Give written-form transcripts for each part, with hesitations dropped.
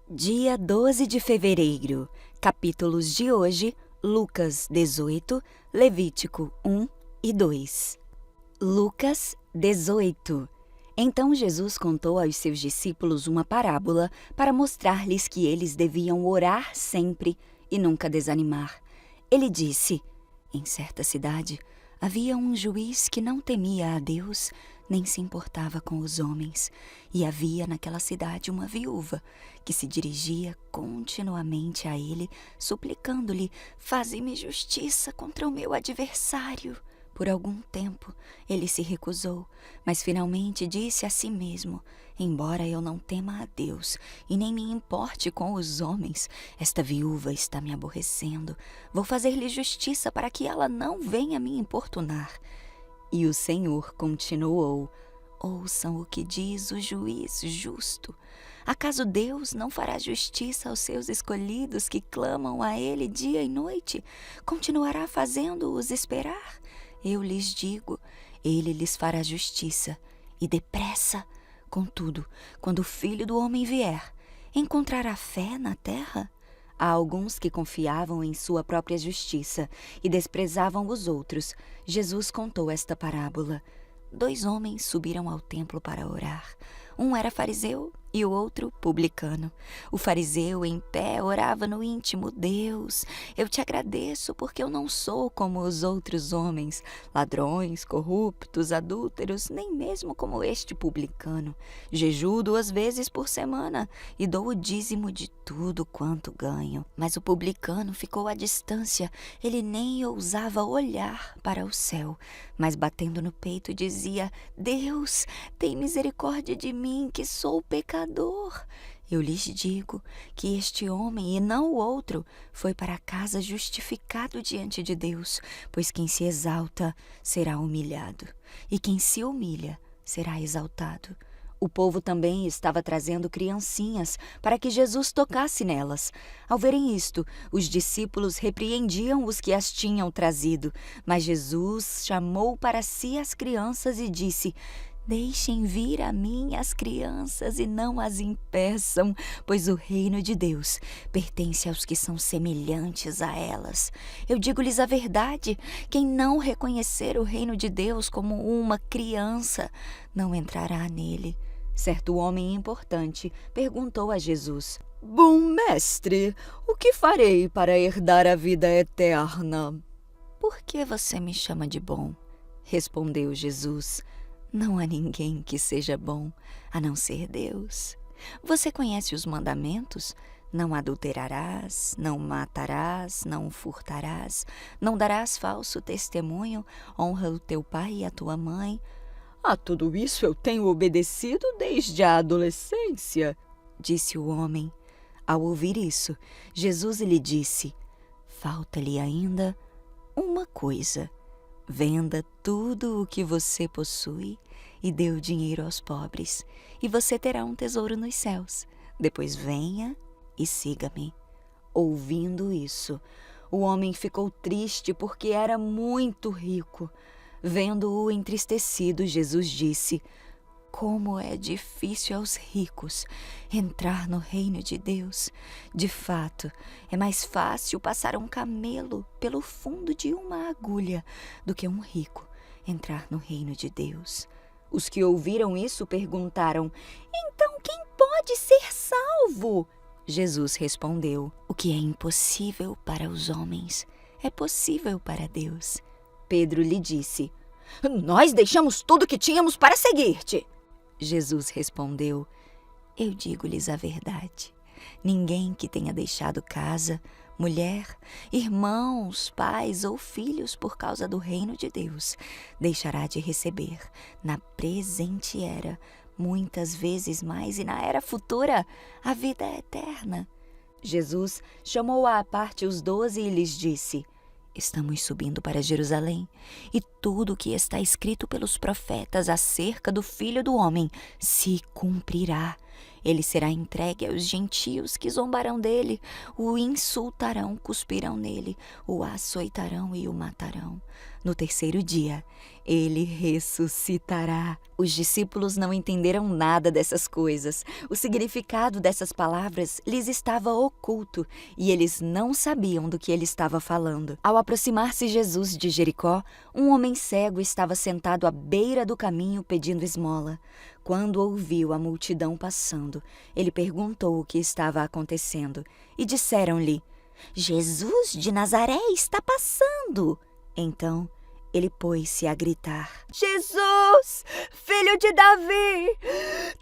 Dia 12 de fevereiro, capítulos de hoje, Lucas 18, Levítico 1 e 2. Lucas 18. Então Jesus contou aos seus discípulos uma parábola para mostrar-lhes que eles deviam orar sempre e nunca desanimar. Ele disse: em certa cidade havia um juiz que não temia a Deus, nem se importava com os homens. E havia naquela cidade uma viúva que se dirigia continuamente a ele, suplicando-lhe: faze-me justiça contra o meu adversário. Por algum tempo ele se recusou, mas finalmente disse a si mesmo: embora eu não tema a Deus e nem me importe com os homens, esta viúva está me aborrecendo. Vou fazer-lhe justiça para que ela não venha me importunar. E o Senhor continuou: ouçam o que diz o juiz justo. Acaso Deus não fará justiça aos seus escolhidos que clamam a Ele dia e noite? Continuará fazendo-os esperar? Eu lhes digo, Ele lhes fará justiça, e depressa. Contudo, quando o Filho do Homem vier, encontrará fé na terra? Há alguns que confiavam em sua própria justiça e desprezavam os outros. Jesus contou esta parábola. 2 homens subiram ao templo para orar. Um era fariseu e o outro publicano. O fariseu, em pé, orava no íntimo: Deus, eu te agradeço porque eu não sou como os outros homens, ladrões, corruptos, adúlteros, nem mesmo como este publicano. Jejuo 2 vezes por semana e dou o dízimo de tudo quanto ganho. Mas o publicano ficou à distância. Ele nem ousava olhar para o céu, mas batendo no peito dizia: Deus, tem misericórdia de mim, que sou pecador. Eu lhes digo que este homem, e não o outro, foi para casa justificado diante de Deus, pois quem se exalta será humilhado, e quem se humilha será exaltado. O povo também estava trazendo criancinhas para que Jesus tocasse nelas. Ao verem isto, os discípulos repreendiam os que as tinham trazido, mas Jesus chamou para si as crianças e disse: deixem vir a mim as crianças e não as impeçam, pois o reino de Deus pertence aos que são semelhantes a elas. Eu digo-lhes a verdade: quem não reconhecer o reino de Deus como uma criança, não entrará nele. Certo homem importante perguntou a Jesus: bom mestre, o que farei para herdar a vida eterna? Por que você me chama de bom? Respondeu Jesus. Não há ninguém que seja bom, a não ser Deus. Você conhece os mandamentos? Não adulterarás, não matarás, não furtarás, não darás falso testemunho, honra o teu pai e a tua mãe. A tudo isso eu tenho obedecido desde a adolescência, disse o homem. Ao ouvir isso, Jesus lhe disse: falta-lhe ainda uma coisa. Venda tudo o que você possui e dê o dinheiro aos pobres, e você terá um tesouro nos céus. Depois venha e siga-me. Ouvindo isso, o homem ficou triste porque era muito rico. Vendo-o entristecido, Jesus disse: como é difícil aos ricos entrar no reino de Deus. De fato, é mais fácil passar um camelo pelo fundo de uma agulha do que um rico entrar no reino de Deus. Os que ouviram isso perguntaram: então quem pode ser salvo? Jesus respondeu: o que é impossível para os homens é possível para Deus. Pedro lhe disse: nós deixamos tudo o que tínhamos para seguir-te. Jesus respondeu: eu digo-lhes a verdade. Ninguém que tenha deixado casa, mulher, irmãos, pais ou filhos por causa do reino de Deus, deixará de receber na presente era muitas vezes mais, e na era futura a vida eterna. Jesus chamou à parte os 12 e lhes disse: estamos subindo para Jerusalém, e tudo o que está escrito pelos profetas acerca do Filho do Homem se cumprirá. Ele será entregue aos gentios que zombarão dele, o insultarão, cuspirão nele, o açoitarão e o matarão. No terceiro dia, ele ressuscitará. Os discípulos não entenderam nada dessas coisas. O significado dessas palavras lhes estava oculto e eles não sabiam do que ele estava falando. Ao aproximar-se Jesus de Jericó, um homem cego estava sentado à beira do caminho pedindo esmola. Quando ouviu a multidão passando, ele perguntou o que estava acontecendo e disseram-lhe: Jesus de Nazaré está passando. Então, ele pôs-se a gritar: Jesus, filho de Davi,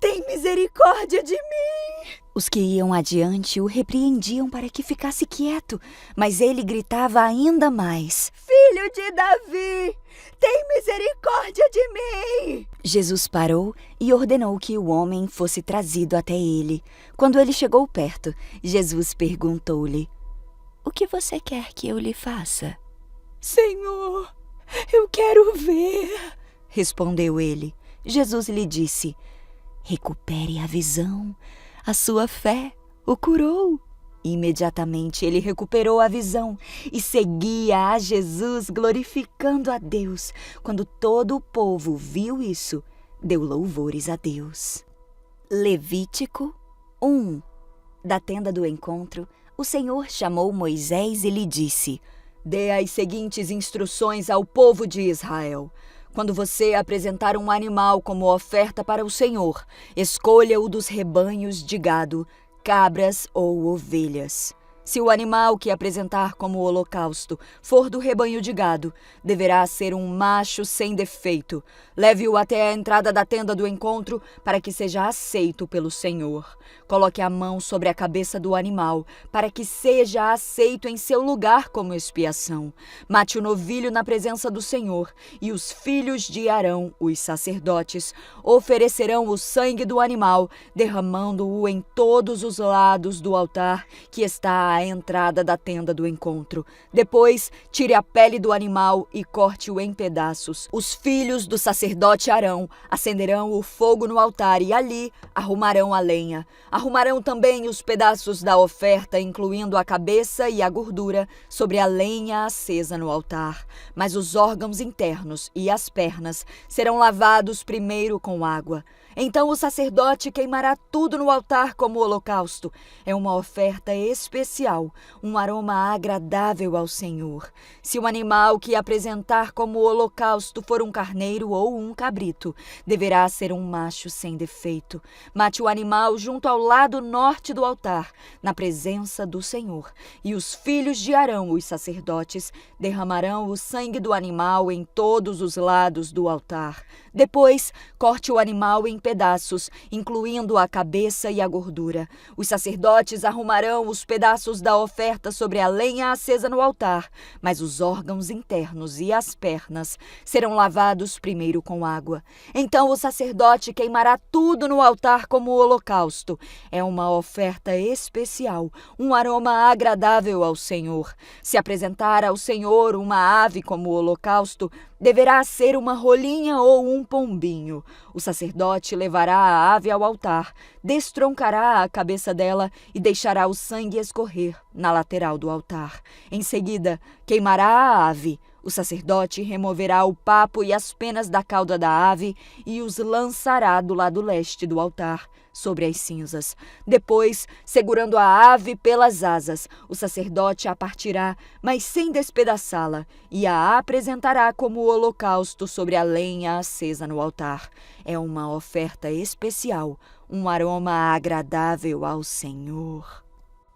tem misericórdia de mim. Os que iam adiante o repreendiam para que ficasse quieto, mas ele gritava ainda mais: Filho de Davi, tem misericórdia de mim. Jesus parou e ordenou que o homem fosse trazido até ele. Quando ele chegou perto, Jesus perguntou-lhe: O que você quer que eu lhe faça? Senhor, eu quero ver, respondeu ele. Jesus lhe disse: Recupere a visão, a sua fé o curou. Imediatamente ele recuperou a visão e seguia a Jesus, glorificando a Deus. Quando todo o povo viu isso, deu louvores a Deus. Levítico 1. Da tenda do encontro, o Senhor chamou Moisés e lhe disse: Dê as seguintes instruções ao povo de Israel. Quando você apresentar um animal como oferta para o Senhor, escolha o dos rebanhos de gado, cabras ou ovelhas. Se o animal que apresentar como holocausto for do rebanho de gado, deverá ser um macho sem defeito. Leve-o até a entrada da tenda do encontro para que seja aceito pelo Senhor. Coloque a mão sobre a cabeça do animal para que seja aceito em seu lugar como expiação. Mate o novilho na presença do Senhor e os filhos de Arão, os sacerdotes, oferecerão o sangue do animal, derramando-o em todos os lados do altar que está à entrada da tenda do encontro. Depois, tire a pele do animal e corte-o em pedaços. Os filhos do sacerdote Arão acenderão o fogo no altar e ali arrumarão a lenha. Arrumarão também os pedaços da oferta, incluindo a cabeça e a gordura, sobre a lenha acesa no altar. Mas os órgãos internos e as pernas serão lavados primeiro com água. Então o sacerdote queimará tudo no altar como holocausto. É uma oferta especial, um aroma agradável ao Senhor. Se o animal que apresentar como holocausto for um carneiro ou um cabrito, deverá ser um macho sem defeito. Mate o animal junto ao lado norte do altar, na presença do Senhor. E os filhos de Arão, os sacerdotes, derramarão o sangue do animal em todos os lados do altar. Depois, corte o animal em pedaços, incluindo a cabeça e a gordura. Os sacerdotes arrumarão os pedaços da oferta sobre a lenha acesa no altar, mas os órgãos internos e as pernas serão lavados primeiro com água. Então o sacerdote queimará tudo no altar como holocausto. É uma oferta especial, um aroma agradável ao Senhor. Se apresentar ao Senhor uma ave como holocausto, deverá ser uma rolinha ou um pombinho. O sacerdote levará a ave ao altar, destroncará a cabeça dela e deixará o sangue escorrer na lateral do altar. Em seguida, queimará a ave. O sacerdote removerá o papo e as penas da cauda da ave e os lançará do lado leste do altar, sobre as cinzas. Depois, segurando a ave pelas asas, o sacerdote a partirá, mas sem despedaçá-la, e a apresentará como holocausto sobre a lenha acesa no altar. É uma oferta especial, um aroma agradável ao Senhor.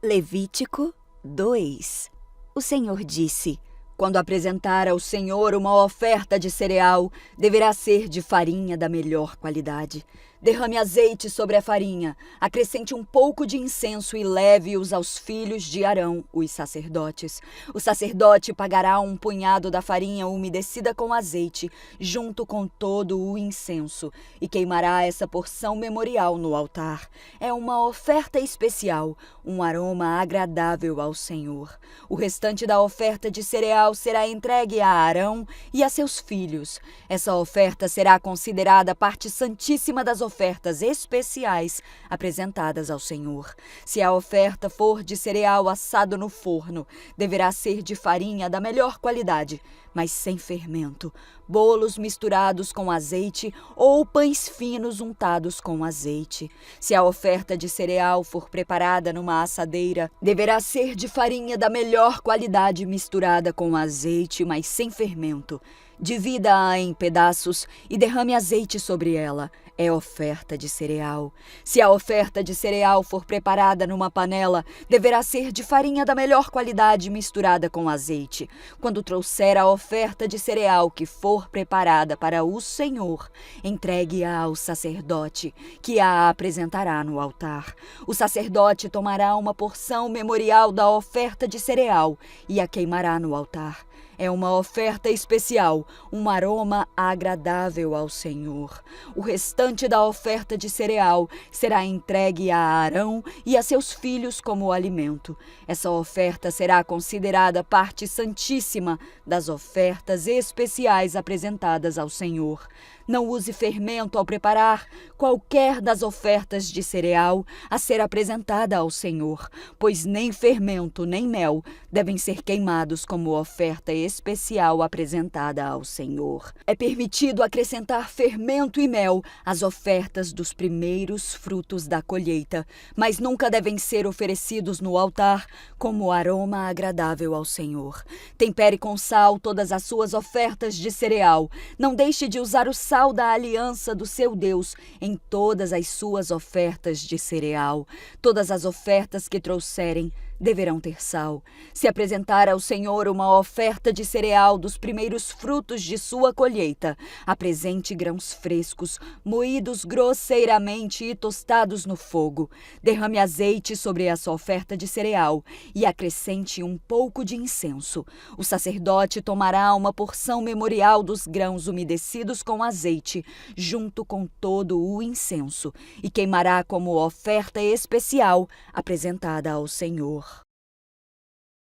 Levítico 2. O Senhor disse: Quando apresentar ao Senhor uma oferta de cereal, deverá ser de farinha da melhor qualidade. Derrame azeite sobre a farinha, acrescente um pouco de incenso e leve-os aos filhos de Arão, os sacerdotes. O sacerdote pagará um punhado da farinha umedecida com azeite, junto com todo o incenso, e queimará essa porção memorial no altar. É uma oferta especial, um aroma agradável ao Senhor. O restante da oferta de cereal será entregue a Arão e a seus filhos. Essa oferta será considerada parte santíssima das ofertas ofertas especiais apresentadas ao Senhor. Se a oferta for de cereal assado no forno, deverá ser de farinha da melhor qualidade, mas sem fermento, bolos misturados com azeite ou pães finos untados com azeite. Se a oferta de cereal for preparada numa assadeira, deverá ser de farinha da melhor qualidade misturada com azeite, mas sem fermento. Divida-a em pedaços e derrame azeite sobre ela. É oferta de cereal. Se a oferta de cereal for preparada numa panela, deverá ser de farinha da melhor qualidade misturada com azeite. Quando trouxer a oferta de cereal que for preparada para o Senhor, entregue-a ao sacerdote, que a apresentará no altar. O sacerdote tomará uma porção memorial da oferta de cereal e a queimará no altar. É uma oferta especial, um aroma agradável ao Senhor. O restante da oferta de cereal será entregue a Arão e a seus filhos como alimento. Essa oferta será considerada parte santíssima das ofertas especiais apresentadas ao Senhor. Não use fermento ao preparar qualquer das ofertas de cereal a ser apresentada ao Senhor, pois nem fermento nem mel devem ser queimados como oferta especial apresentada ao Senhor. É permitido acrescentar fermento e mel às ofertas dos primeiros frutos da colheita, mas nunca devem ser oferecidos no altar como aroma agradável ao Senhor. Tempere com sal todas as suas ofertas de cereal. Não deixe de usar o sal da aliança do seu Deus em todas as suas ofertas de cereal. Todas as ofertas que trouxerem deverão ter sal. Se apresentar ao Senhor uma oferta de cereal dos primeiros frutos de sua colheita, apresente grãos frescos, moídos grosseiramente e tostados no fogo. Derrame azeite sobre essa oferta de cereal e acrescente um pouco de incenso. O sacerdote tomará uma porção memorial dos grãos umedecidos com azeite, junto com todo o incenso, e queimará como oferta especial apresentada ao Senhor.